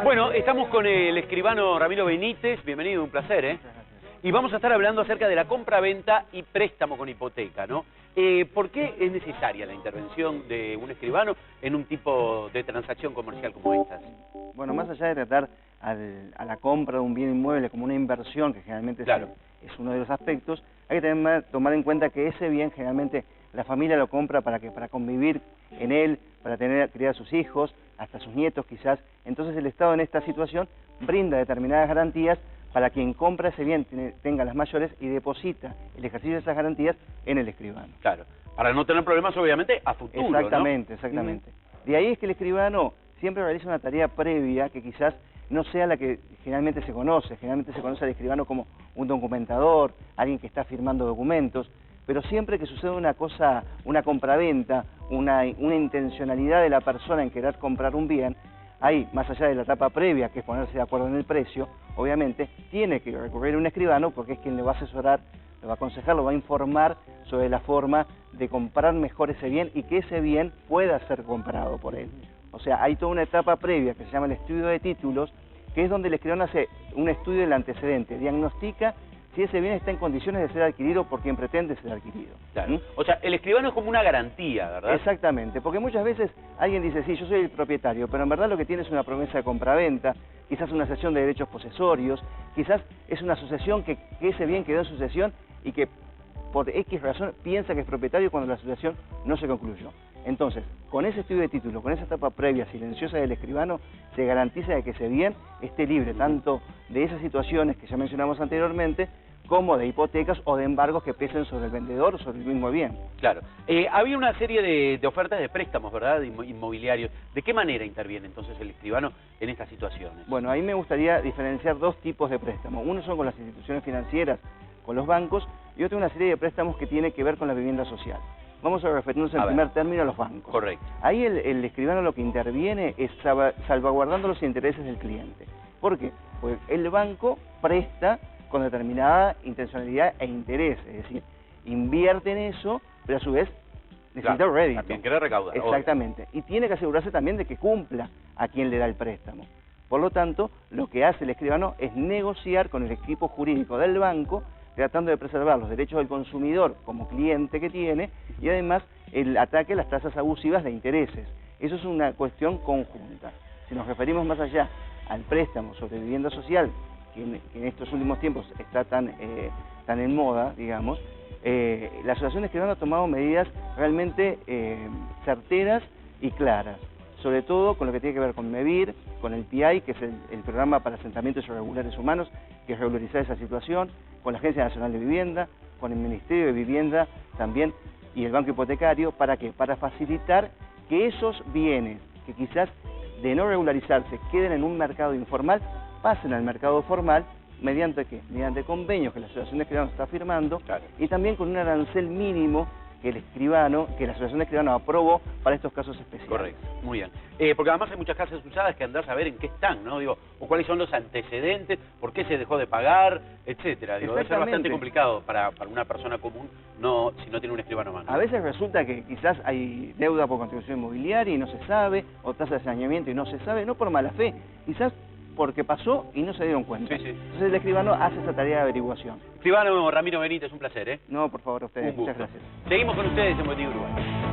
Bueno, estamos con el escribano Ramiro Benítez, bienvenido, un placer, ¿eh? Y vamos a estar hablando acerca de la compra-venta y préstamo con hipoteca, ¿no? ¿Por qué es necesaria la intervención de un escribano en un tipo de transacción comercial como estas? Bueno, más allá de tratar a la compra de un bien inmueble como una inversión, que generalmente Claro, es uno de los aspectos, hay que tomar en cuenta que ese bien generalmente la familia lo compra para convivir en él, para criar a sus hijos, hasta sus nietos quizás. Entonces el Estado en esta situación brinda determinadas garantías para quien compra ese bien tenga las mayores y deposita el ejercicio de esas garantías en el escribano. claro. Para no tener problemas, obviamente, a futuro, Exactamente, ¿no? exactamente. De ahí es que el escribano siempre realiza una tarea previa que quizás no sea la que generalmente se conoce. Generalmente se conoce al escribano como un documentador, alguien que está firmando documentos, pero siempre que sucede una cosa, una compraventa, una intencionalidad de la persona en querer comprar un bien, ahí, más allá de la etapa previa, que es ponerse de acuerdo en el precio, obviamente, tiene que recurrir a un escribano porque es quien le va a asesorar, le va a aconsejar, lo va a informar sobre la forma de comprar mejor ese bien y que ese bien pueda ser comprado por él. O sea, hay toda una etapa previa que se llama el estudio de títulos, que es donde el escribano hace un estudio del antecedente, diagnostica si ese bien está en condiciones de ser adquirido por quien pretende ser adquirido. Claro. O sea, el escribano es como una garantía, ¿verdad? Exactamente, porque muchas veces alguien dice, sí, yo soy el propietario, pero en verdad lo que tiene es una promesa de compraventa, quizás una cesión de derechos posesorios, quizás es una sucesión que ese bien quedó en sucesión y que por X razón piensa que es propietario cuando la sucesión no se concluyó. Entonces, con ese estudio de título, con esa etapa previa silenciosa del escribano, se garantiza de que ese bien esté libre tanto de esas situaciones que ya mencionamos anteriormente, como de hipotecas o de embargos que pesen sobre el vendedor o sobre el mismo bien. Claro. Había una serie de ofertas de préstamos, ¿verdad?, inmobiliarios. ¿De qué manera interviene entonces el escribano en estas situaciones? Bueno, ahí me gustaría diferenciar dos tipos de préstamos. Uno son con las instituciones financieras, con los bancos, y otro una serie de préstamos que tiene que ver con la vivienda social. Vamos a referirnos en primer término a los bancos. Correcto. Ahí el escribano lo que interviene es salvaguardando los intereses del cliente. ¿Por qué? Porque el banco presta con determinada intencionalidad e interés, es decir, invierte en eso, pero a su vez necesita un rédito. También quiere recaudar. Exactamente. Y tiene que asegurarse también de que cumpla a quien le da el préstamo. Por lo tanto, lo que hace el escribano es negociar con el equipo jurídico del banco, tratando de preservar los derechos del consumidor como cliente que tiene y además el ataque a las tasas abusivas de intereses. Eso es una cuestión conjunta. Si nos referimos más allá al préstamo sobre vivienda social, que en estos últimos tiempos está tan en moda, digamos, la Asociación de Escribanos ha tomado medidas realmente certeras y claras, sobre todo con lo que tiene que ver con MEVIR, con el PI, que es el Programa para Asentamientos Irregulares Humanos, que es regularizar esa situación, con la Agencia Nacional de Vivienda, con el Ministerio de Vivienda también y el Banco Hipotecario. ¿Para qué? Para facilitar que esos bienes que quizás de no regularizarse queden en un mercado informal, pasen al mercado formal, ¿mediante qué? Mediante convenios que la Asociación de Escribanos está firmando, claro, y también con un arancel mínimo que la Asociación de Escribanos aprobó para estos casos especiales. Correcto, muy bien. Porque además hay muchas casas usadas que andar a saber en qué están, ¿no? Digo, o cuáles son los antecedentes, por qué se dejó de pagar, etcétera. Digo, debe ser bastante complicado para una persona común si no tiene un escribano a mano. A veces resulta que quizás hay deuda por contribución inmobiliaria y no se sabe, o tasa de saneamiento y no se sabe, no por mala fe, quizás porque pasó y no se dieron cuenta. Sí. Entonces el escribano hace esa tarea de averiguación. Escribano Ramiro Benítez, un placer, ¿eh? No, por favor, a ustedes. Muchas gracias. Seguimos con ustedes en Buen Día Uruguay.